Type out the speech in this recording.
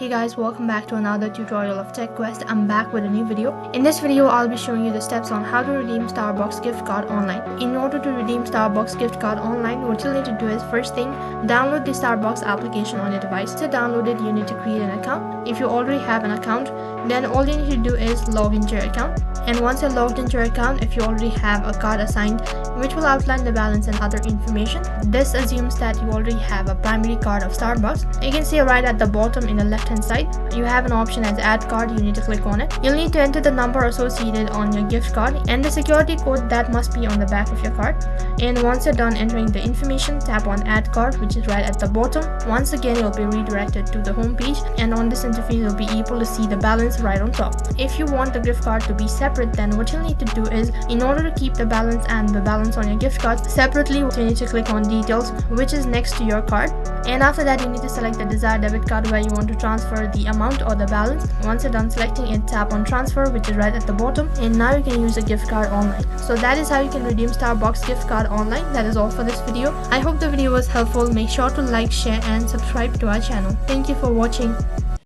Hey guys, welcome back to another tutorial of TechQuest. I'm back with a new video. In this video, I'll be showing you the steps on how to redeem Starbucks gift card online. In order to redeem Starbucks gift card online, what you'll need to do is, first thing, download the Starbucks application on your device. To download it, you need to create an account. If you already have an account, then all you need to do is log into your account. And once you're logged into your account, if you already have a card assigned which will outline the balance and other information, this assumes that you already have a primary card of Starbucks. You can see right at the bottom in the left hand side, you have an option as add card. You need to click on it. You'll need to enter the number associated on your gift card and the security code that must be on the back of your card. And once you're done entering the information, tap on add card, which is right at the bottom. Once again, you'll be redirected to the home page, and on this interface you'll be able to see the balance right on top. If you want the gift card to be separate, then what you'll need to do is, in order to keep the balance and the balance on your gift card separately, you need to click on details, which is next to your card. And after that, you need to select the desired debit card where you want to transfer the amount or the balance. Once you're done selecting it, tap on transfer, which is right at the bottom, and now you can use a gift card online. So that is how you can redeem Starbucks gift card online. That is all for this video. I hope the video was helpful. Make sure to like, share and subscribe to our channel. Thank you for watching.